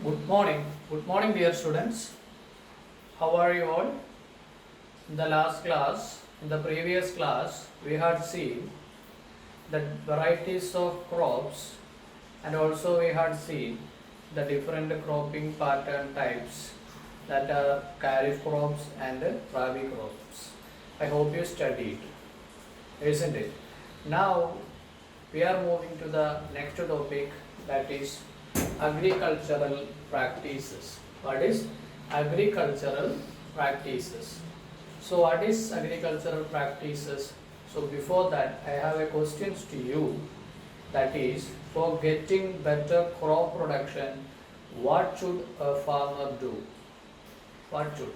Good morning, dear students. How are you all? In the last class, in the previous class, we had seen the varieties of crops and also we had seen the different cropping pattern types that are kharif crops and rabi crops. I hope you studied, isn't it? Now we are moving to the next topic, that is agricultural practices. What is agricultural practices? So what is agricultural practices? So before that I have a questions to you, that is, for getting better crop production, what should a farmer do? What should?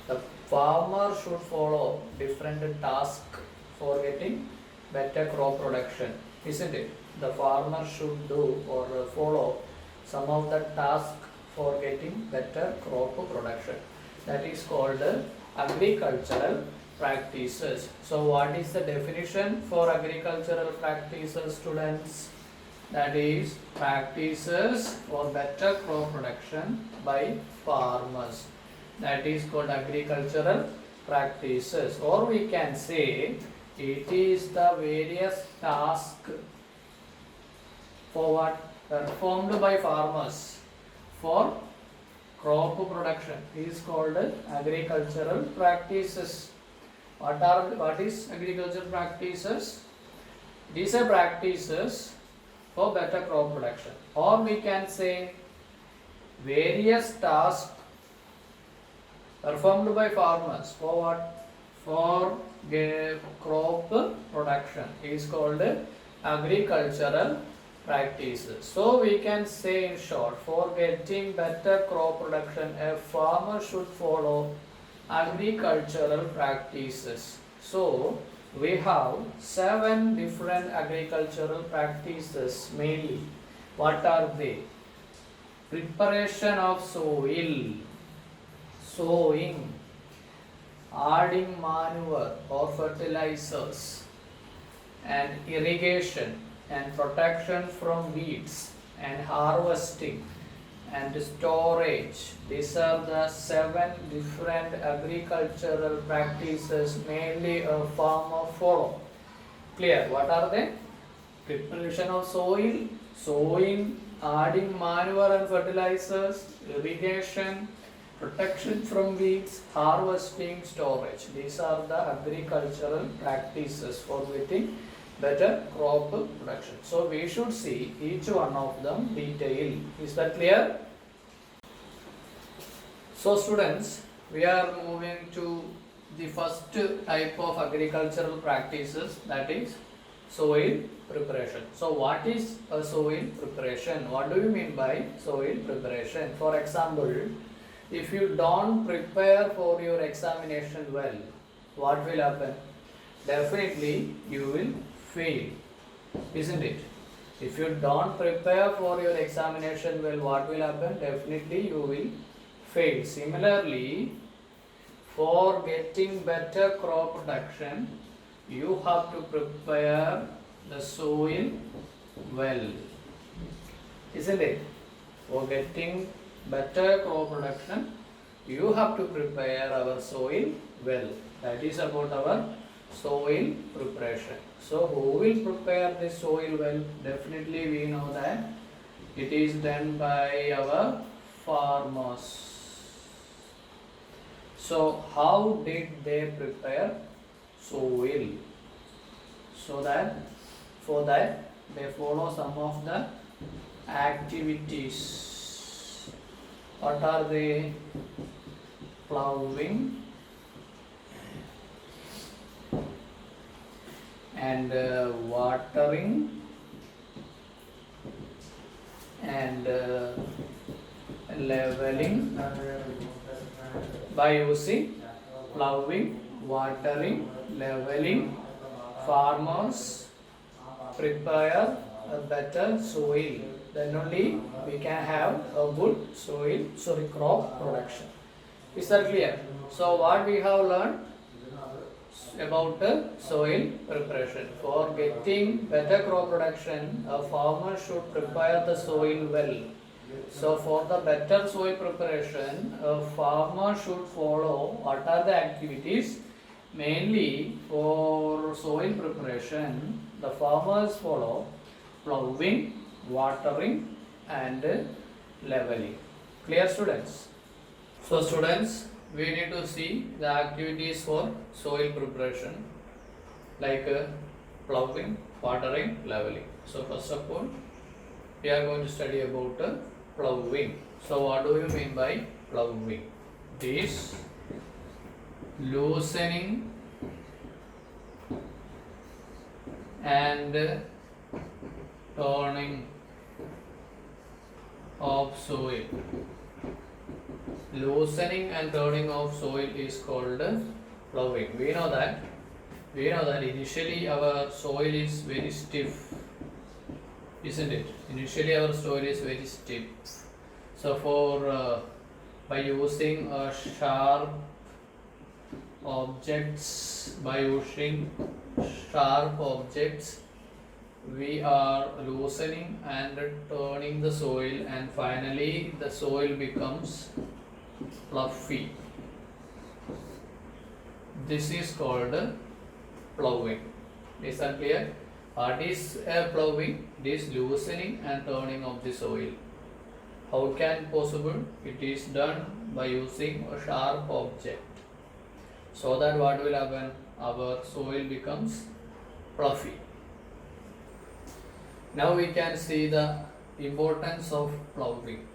The farmer should follow different tasks for getting better crop production, isn't it? The farmer should do or follow some of the tasks for getting better crop production. That is called agricultural practices. So what is the definition for agricultural practices, students? That is practices for better crop production by farmers. That is called agricultural practices, or we can say it is the various tasks for what performed by farmers for crop production is called agricultural practices. What is agricultural practices? These are practices for better crop production, or we can say various tasks performed by farmers for what? For crop production is called agricultural practices. So we can say in short, for getting better crop production, a farmer should follow agricultural practices. So we have 7 different agricultural practices mainly. What are they? Preparation of soil, sowing, adding manure or fertilizers, and irrigation, and protection from weeds, and harvesting, and storage. These are the 7 different agricultural practices mainly a farmer follow. Clear? What are they? Preparation of soil, sowing, adding manure and fertilizers, irrigation, protection from weeds, harvesting, storage. These are the agricultural practices for getting better crop production. So we should see each one of them detail. Is that clear? So students, we are moving to the first type of agricultural practices, that is soil preparation. So what is a soil preparation? What do you mean by soil preparation? For example, if you don't prepare for your examination well, what will happen? Definitely you will fail, isn't it? If you don't prepare for your examination well, what will happen? Definitely you will fail. Similarly, for getting better crop production, you have to prepare the soil well, isn't it? For getting better crop production, you have to prepare our soil well. That is about our soil preparation. So who will prepare the soil well? Definitely we know that it is done by our farmers. So how did they prepare soil? So that for that they follow some of the activities. What are they? Plowing and watering and leveling by using plowing, watering, leveling. Farmers prepare a better soil, then only we can have a good crop production. Is that clear? So what we have learned about soil preparation. For getting better crop production, a farmer should prepare the soil well. So for the better soil preparation, a farmer should follow what are the activities? Mainly for soil preparation, the farmers follow plowing, watering and leveling. Clear students? So students, we need to see the activities for soil preparation like plowing, watering, leveling. So first of all, we are going to study about plowing. So what do you mean by plowing? It is loosening and turning of soil. Loosening and turning of soil is called plowing. We know that initially our soil is very stiff, isn't it? Initially our soil is very stiff. So for by using sharp objects, we are loosening and turning the soil, and finally the soil becomes fluffy. This is called plowing. Is that clear? What is plowing? It is loosening and turning of the soil. How can possible? It is done by using a sharp object. So that what will happen? Our soil becomes fluffy. Now we can see the importance of plowing.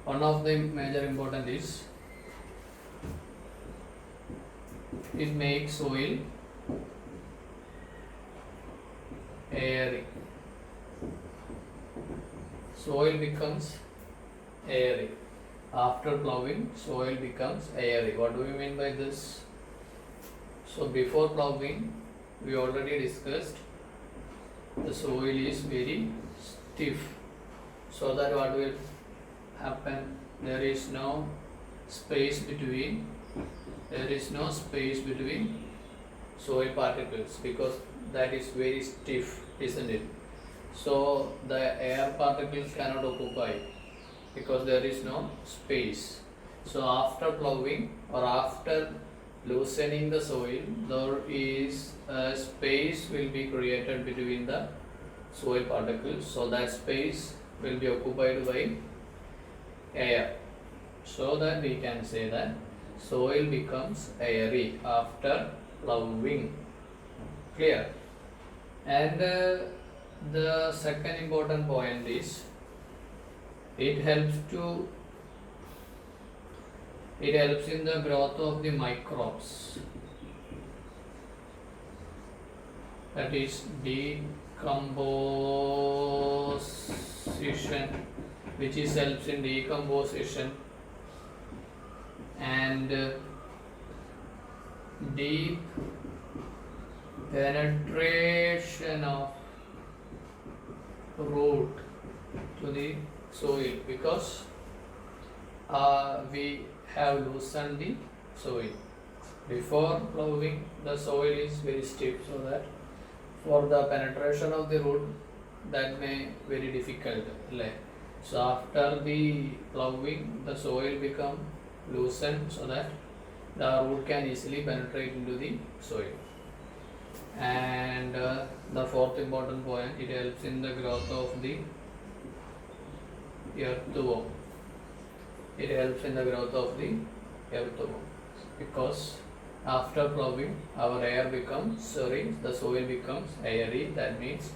One of the major importance is it makes soil airy. Soil becomes airy. After plowing, soil becomes airy. What do we mean by this? So before plowing, we already discussed the soil is very stiff. So that what will happen? There is no space between soil particles, because that is very stiff, isn't it? So the air particles cannot occupy because there is no space. So after plowing or after loosening the soil, there is a space will be created between the soil particles. So that space will be occupied by air. So that we can say that soil becomes airy after plowing. Clear? And the second important point is it helps in the growth of the microbes, that is decomposition, which is helps in decomposition and deep penetration of root to the soil, because we have loosened the soil. Before plowing, the soil is very stiff, so that for the penetration of the root, that may very difficult. So after the plowing, the soil become loosened so that the root can easily penetrate into the soil. And the fourth important point, it helps in the growth of the earthworm. It helps in the growth of the earthworm, because after plowing the soil becomes airy. That means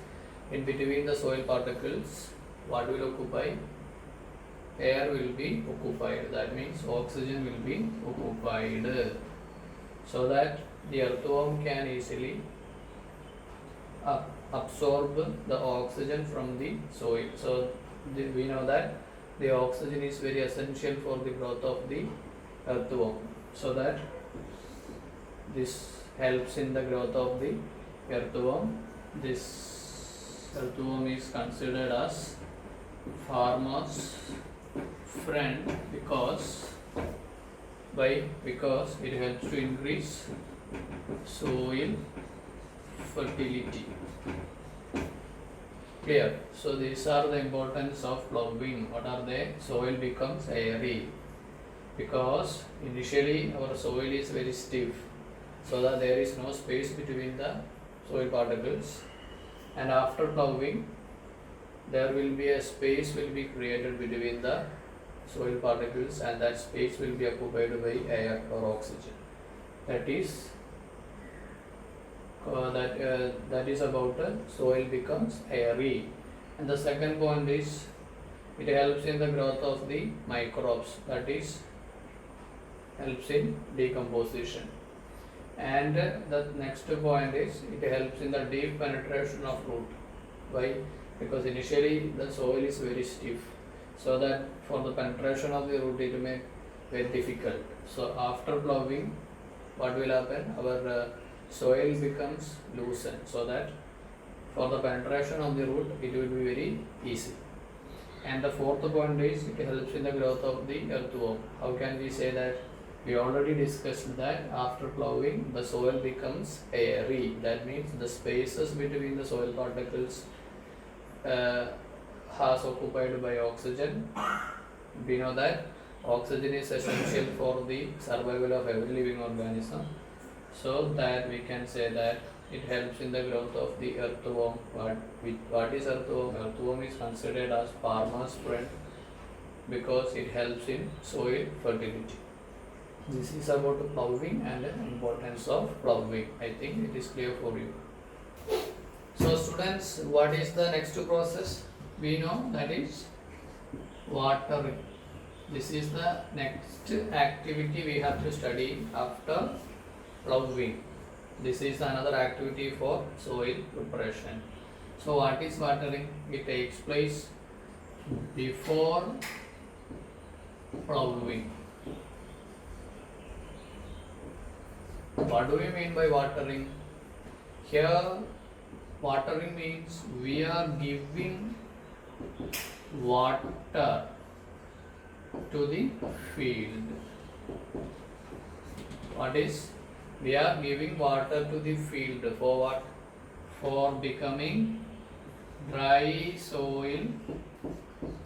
in between the soil particles, what will occupy? Air will be occupied. That means oxygen will be occupied, so that the earthworm can easily absorb the oxygen from the soil. So we know that the oxygen is very essential for the growth of the earthworm, so that this helps in the growth of the earthworm. This earthworm is considered as farmer's friend because it helps to increase soil fertility. Clear. So these are the importance of ploughing. What are they? Soil becomes airy because initially our soil is very stiff, so that there is no space between the soil particles, and after ploughing there will be a space will be created between the soil particles, and that space will be occupied by air or oxygen. That is that is about soil becomes airy. And the second point is it helps in the growth of the microbes, that is helps in decomposition. And the next point is it helps in the deep penetration of root. Why? Because initially the soil is very stiff, so that for the penetration of the root it may be very difficult. So after ploughing, what will happen? Our soil becomes loosened, so that for the penetration of the root it will be very easy. And the fourth point is it helps in the growth of the earthworm. How can we say that? We already discussed that after ploughing the soil becomes airy. That means the spaces between the soil particles has occupied by oxygen. We know that oxygen is essential for the survival of every living organism. So that we can say that it helps in the growth of the earthworm. What is earthworm? Earthworm is considered as farmer's friend because it helps in soil fertility. This is about ploughing and the importance of ploughing. I think it is clear for you. So students, what is the next process? We know that is watering. This is the next activity we have to study after ploughing. This is another activity for soil preparation. So what is watering? It takes place before ploughing. What do we mean by watering? Here watering means we are giving water to the field. What is? We are giving water to the field for what? For becoming dry soil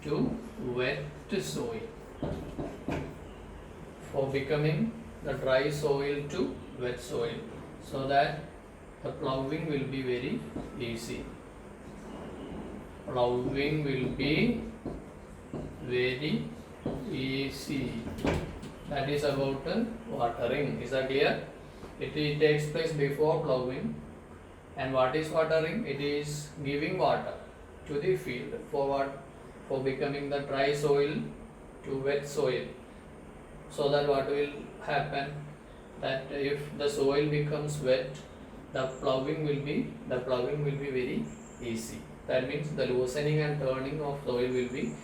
to wet soil. For becoming the dry soil to wet soil, so that the ploughing will be very easy. Ploughing will be very easy. That is about watering. Is that clear? It takes place before ploughing. And what is watering? It is giving water to the field for what? For becoming the dry soil to wet soil. So that what will happen? That if the soil becomes wet, the ploughing will be very easy. That means the loosening and turning of soil will be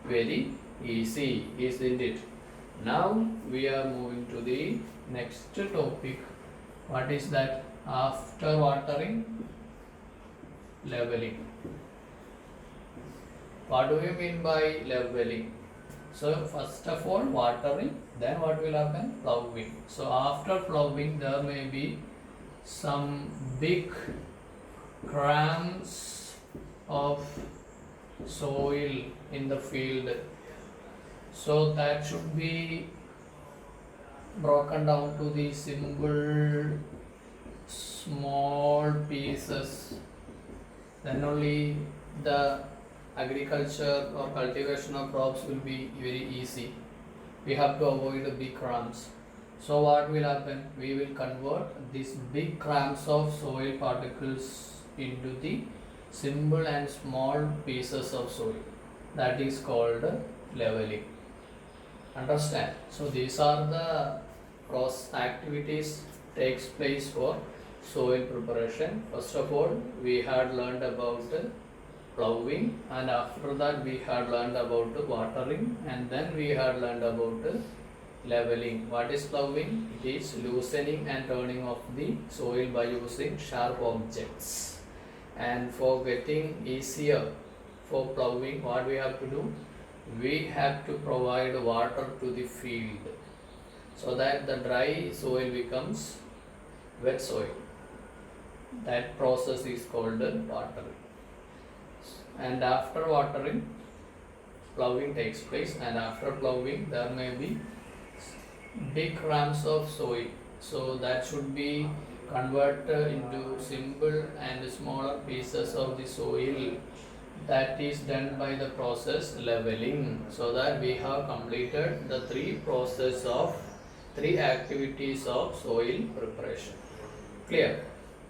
very easy, isn't it? Now we are moving to the next topic. What is that? After watering, leveling. What do we mean by leveling? So first of all watering, then what will happen? Ploughing. So after ploughing there may be some big cramps of soil in the field. So that should be broken down to the simple small pieces. Then only the agriculture or cultivation of crops will be very easy. We have to avoid the big cramps. So what will happen? We will convert these big cramps of soil particles into the simple and small pieces of soil. That is called leveling. Understand? So these are the cross activities takes place for soil preparation. First of all, we had learned about ploughing, and after that we had learned about watering, and then we had learned about leveling. What is ploughing? It is loosening and turning of the soil by using sharp objects. And for getting easier for ploughing, what we have to do? We have to provide water to the field so that the dry soil becomes wet soil. That process is called watering. and after watering, ploughing takes place, and after ploughing there may be big ramps of soil, so that should be converted into simple and smaller pieces of the soil. That is done by the process leveling. So that we have completed the three activities of soil preparation. Clear?